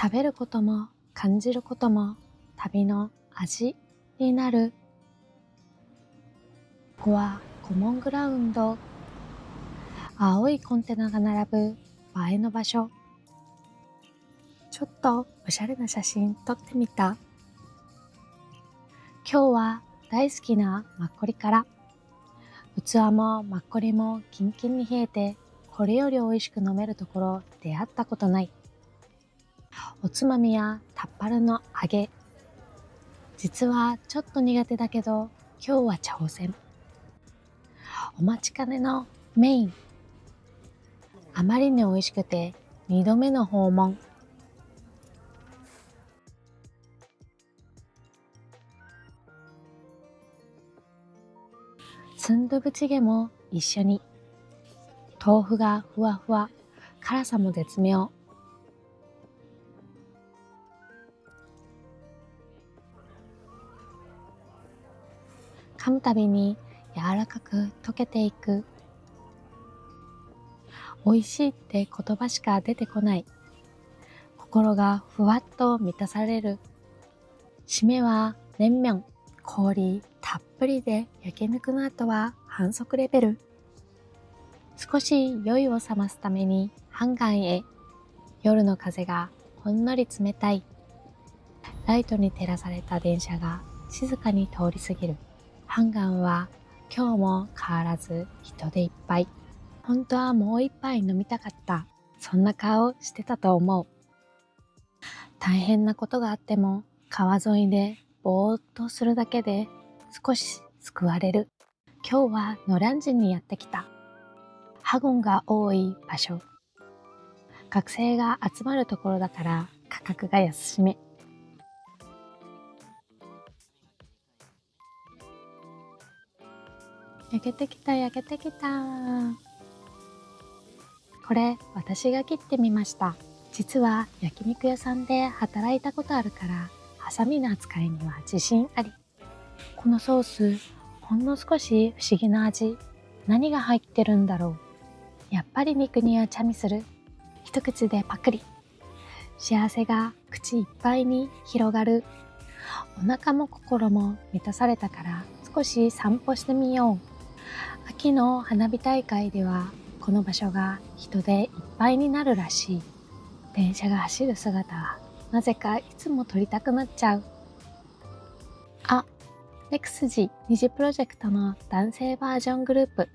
食べることも感じることも旅の味になる。ここはコモングラウンド。青いコンテナが並ぶ映えの場所。ちょっとおしゃれな写真撮ってみた。今日は大好きなマッコリから。器もマッコリもキンキンに冷えて、これより美味しく飲めるところ出会ったことない。おつまみやタッパルの揚げ。実はちょっと苦手だけど今日は挑戦。お待ちかねのメイン。あまりに美味しくて2度目の訪問。スンドゥブチゲも一緒に。豆腐がふわふわ、辛さも絶妙。噛むたびに柔らかく溶けていく。美味しいって言葉しか出てこない。心がふわっと満たされる。締めは麺麺、氷たっぷりで焼き肉の後は反則レベル。少し酔いを覚ますためにハンガンへ。夜の風がほんのり冷たい。ライトに照らされた電車が静かに通り過ぎる。ハンガンは今日も変わらず人でいっぱい。本当はもう一杯飲みたかった。そんな顔してたと思う。大変なことがあっても川沿いでぼーっとするだけで少し救われる。今日はノランジにやってきた。ハゴンが多い場所。学生が集まるところだから価格が安しめ。焼けてきた焼けてきた。これ私が切ってみました。実は焼肉屋さんで働いたことあるからハサミの扱いには自信あり。このソースほんの少し不思議な味。何が入ってるんだろう。やっぱり肉にはチャミする。一口でパクリ。幸せが口いっぱいに広がる。お腹も心も満たされたから少し散歩してみよう。秋の花火大会ではこの場所が人でいっぱいになるらしい。電車が走る姿はなぜかいつも撮りたくなっちゃう。あ、ネクスジ二次プロジェクトの男性バージョングループ。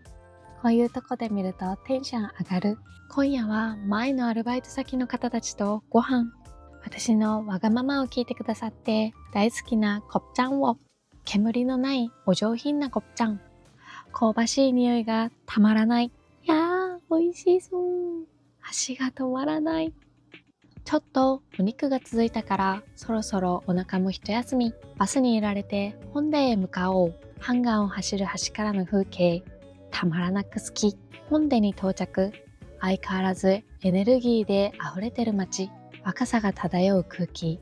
こういうとこで見るとテンション上がる。今夜は前のアルバイト先の方たちとご飯。私のわがままを聞いてくださって大好きなコプチャンを。煙のないお上品なコプチャン。香ばしい匂いがたまらない。いやー、美味しそう。箸が止まらない。ちょっとお肉が続いたからそろそろお腹も一休み。バスに揺られて本殿へ向かおう。ハンガーを走る端からの風景。たまらなく好き。本殿に到着。相変わらずエネルギーで溢れてる街。若さが漂う空気。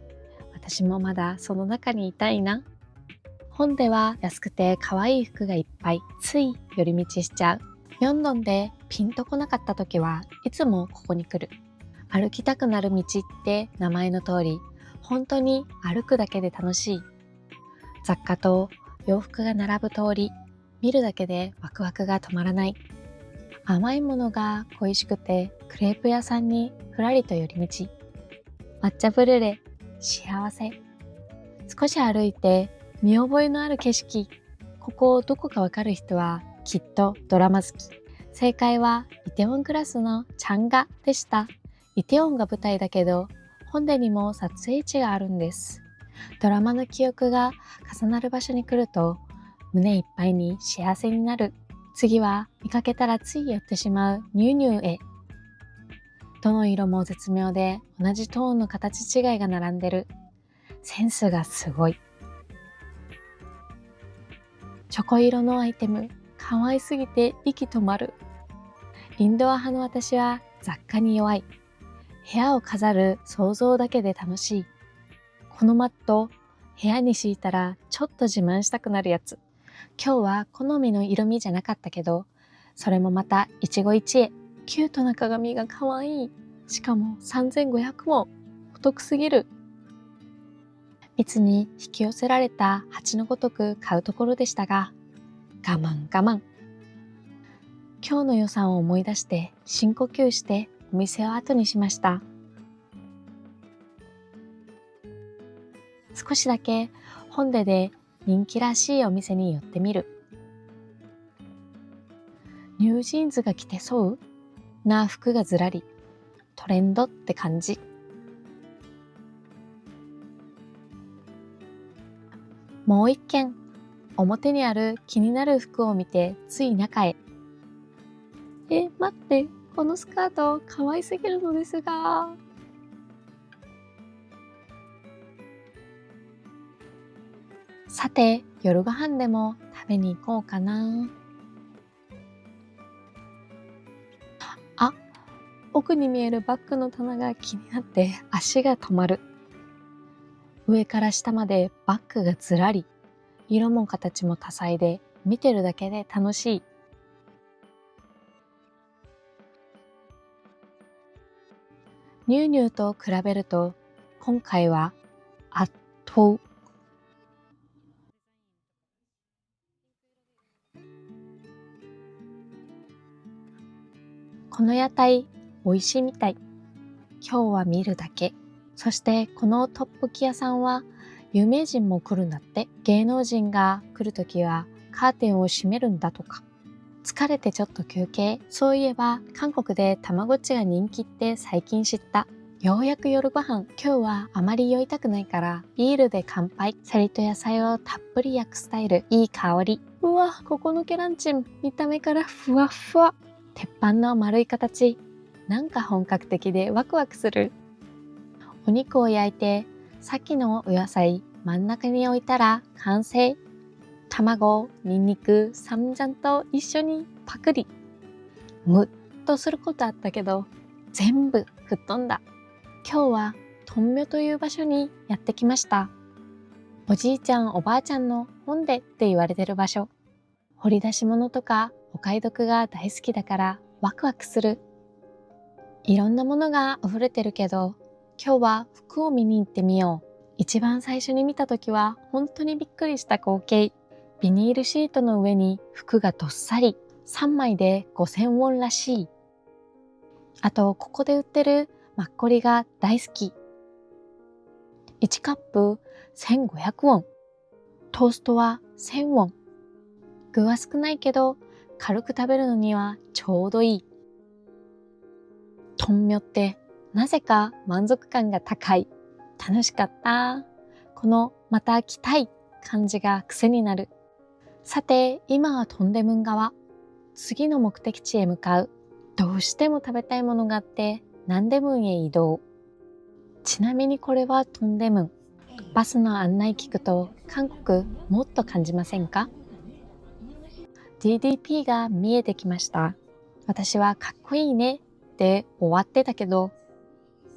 私もまだその中にいたいな。本では安くて可愛い服がいっぱい。つい寄り道しちゃう。ミョンドンでピンとこなかった時はいつもここに来る。歩きたくなる道って名前の通り、本当に歩くだけで楽しい。雑貨と洋服が並ぶ通り、見るだけでワクワクが止まらない。甘いものが恋しくてクレープ屋さんにふらりと寄り道。抹茶ブリュレ、幸せ。少し歩いて見覚えのある景色。ここどこかわかる人はきっとドラマ好き。正解はイテウォンクラスのチャンガでした。イテウォンが舞台だけど本殿にも撮影地があるんです。ドラマの記憶が重なる場所に来ると胸いっぱいに幸せになる。次は見かけたらつい寄ってしまうニューニューへ。どの色も絶妙で同じトーンの形違いが並んでる。センスがすごい。チョコ色のアイテム、可愛すぎて息止まる。インドア派の私は雑貨に弱い。部屋を飾る想像だけで楽しい。このマット、部屋に敷いたらちょっと自慢したくなるやつ。今日は好みの色味じゃなかったけど、それもまた一期一会。キュートな鏡が可愛い。しかも3500も。得すぎる。密に引き寄せられた蜂のごとく買うところでしたが、我慢我慢。今日の予算を思い出して深呼吸してお店を後にしました。少しだけ本で人気らしいお店に寄ってみる。ニュージーンズが着てそうな服がずらり。トレンドって感じ。もう一軒、表にある気になる服を見てつい中へ。待って、このスカート可愛すぎるのですが。さて、夜ご飯でも食べに行こうかな。あ、奥に見えるバッグの棚が気になって足が止まる。上から下までバッグがずらり。色も形も多彩で見てるだけで楽しい。ニューニューと比べると今回は圧倒。この屋台美味しいみたい。今日は見るだけ。そしてこのトップキ屋さんは有名人も来るんだって。芸能人が来るときはカーテンを閉めるんだとか。疲れてちょっと休憩。そういえば韓国でたまごっちが人気って最近知った。ようやく夜ご飯。今日はあまり酔いたくないからビールで乾杯。セリと野菜をたっぷり焼くスタイル。いい香り。うわ、ここのケランチン見た目からふわっふわ。鉄板の丸い形。なんか本格的でワクワクする。お肉を焼いてさっきのお野菜真ん中に置いたら完成。卵、ニンニク、サムジャンと一緒にパクリ。むっとすることあったけど全部吹っ飛んだ。今日はトンミョという場所にやってきました。おじいちゃんおばあちゃんの本でって言われてる場所。掘り出し物とかお買い得が大好きだからワクワクする。いろんなものが溢れてるけど今日は服を見に行ってみよう。一番最初に見た時は本当にびっくりした光景。ビニールシートの上に服がどっさり。3枚で5000ウォンらしい。あとここで売ってるマッコリが大好き。1カップ1500ウォン。トーストは1000ウォン。具は少ないけど軽く食べるのにはちょうどいい。トンミョってなぜか満足感が高い。楽しかった。このまた来たい感じが癖になる。さて、今はトンデムン川。次の目的地へ向かう。どうしても食べたいものがあってナンデムンへ移動。ちなみにこれはトンデムン。バスの案内聞くと韓国もっと感じませんか？ GDP が見えてきました。私はかっこいいねって終わってたけど、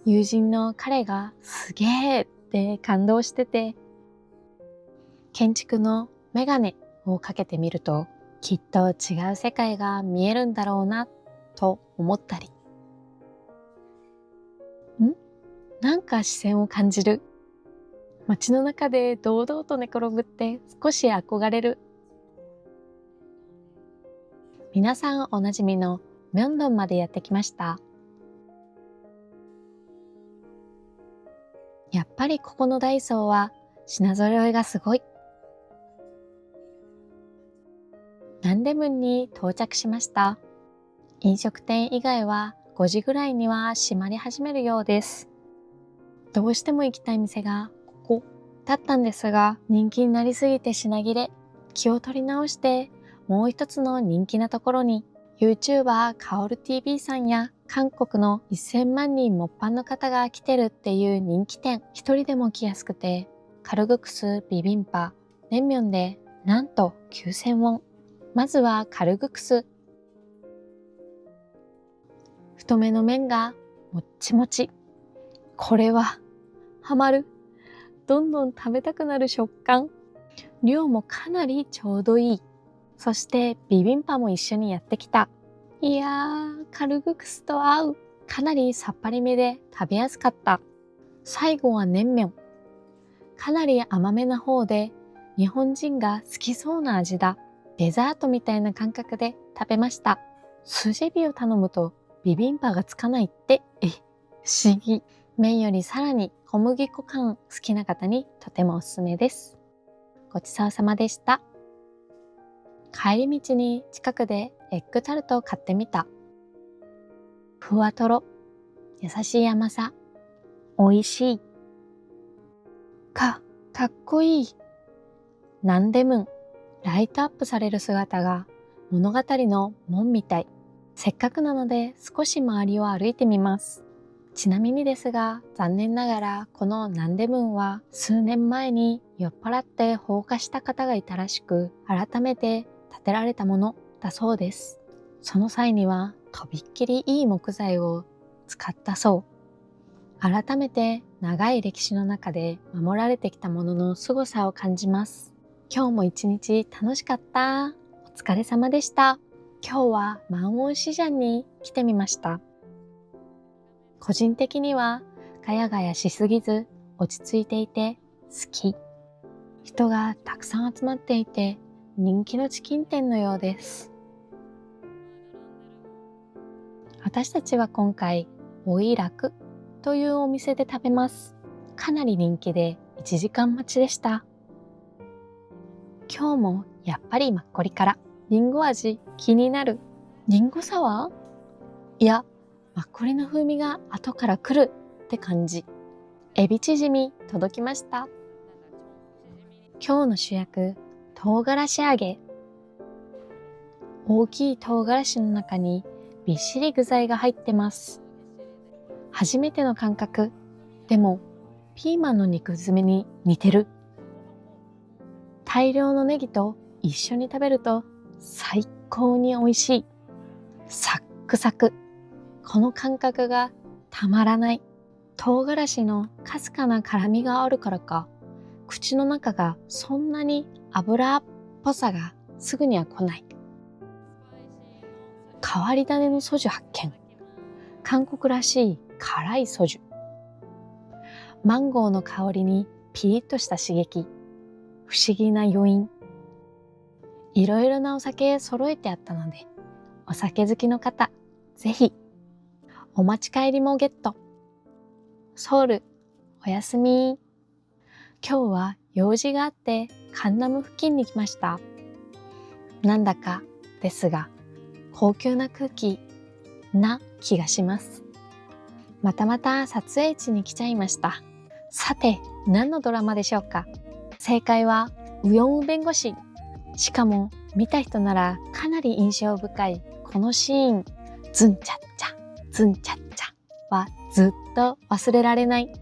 友人の彼がすげーって感動してて、建築のメガネをかけてみるときっと違う世界が見えるんだろうなと思ったり。なんか視線を感じる。街の中で堂々と寝転ぶって少し憧れる。皆さんおなじみのミョンドンまでやってきました。やっぱりここのダイソーは品揃えがすごい。ナンデムンに到着しました。飲食店以外は5時ぐらいには閉まり始めるようです。どうしても行きたい店がここだったんですが、人気になりすぎて品切れ。気を取り直してもう一つの人気なところに YouTuber カオル TV さんや韓国の1000万人もっぱんの方が来てるっていう人気店。一人でも来やすくて、カルグクス、ビビンパ、ナンミョンでなんと9000ウォン。まずはカルグクス。太めの麺がもっちもち。これはハマる。どんどん食べたくなる食感。量もかなりちょうどいい。そしてビビンパも一緒にやってきた。いやー、カルグクスと合う。かなりさっぱりめで食べやすかった。最後は냉면。かなり甘めな方で日本人が好きそうな味だ。デザートみたいな感覚で食べました。スジェビを頼むとビビンバがつかないって、不思議。麺よりさらに小麦粉感好きな方にとてもおすすめです。ごちそうさまでした。帰り道に近くでエッグタルトを買ってみた。ふわとろ、優しい甘さ、おいしい。かっこいい。なんでもライトアップされる姿が物語の門みたい。せっかくなので少し周りを歩いてみます。ちなみにですが、残念ながらこのなんでもは数年前に酔っ払って放火した方がいたらしく、改めて建てられたものだそうです。その際にはとびっきりいい木材を使ったそう。改めて長い歴史の中で守られてきたものの凄さを感じます。今日も一日楽しかった。お疲れ様でした。今日は万温シジャンに来てみました。個人的にはガヤガヤしすぎず落ち着いていて好き。人がたくさん集まっていて人気のチキン店のようです。私たちは今回オイラクというお店で食べます。かなり人気で1時間待ちでした。今日もやっぱりマッコリからリンゴ味気になる。リンゴサワー？いや、マッコリの風味が後から来るって感じ。エビチヂミ届きました。今日の主役、唐辛子揚げ。大きい唐辛子の中にびっしり具材が入ってます。初めての感覚。でもピーマンの肉詰めに似てる。大量のネギと一緒に食べると最高に美味しい。サックサク。この感覚がたまらない。唐辛子のかすかな辛みがあるからか、口の中がそんなに油っぽさがすぐには来ない。変わり種のソジュ発見。韓国らしい辛いソジュ。マンゴーの香りにピリッとした刺激。不思議な余韻。いろいろなお酒揃えてあったので、お酒好きの方、ぜひ。お持ち帰りもゲット。ソウル、おやすみ。今日は用事があってカンナム付近に来ました。なんだかですが、高級な空気な気がします。また撮影地に来ちゃいました。さて、何のドラマでしょうか？正解はウヨンウ弁護士。しかも見た人ならかなり印象深いこのシーン、ズンチャッチャ、ズンチャッチャはずっと忘れられない。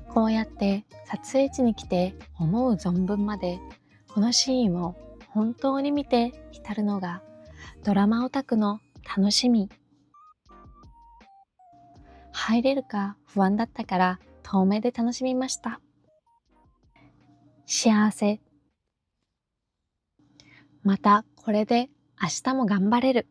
こうやって撮影地に来て思う存分までこのシーンを本当に見て浸るのがドラマオタクの楽しみ。入れるか不安だったから遠目で楽しみました。幸せ。またこれで明日も頑張れる。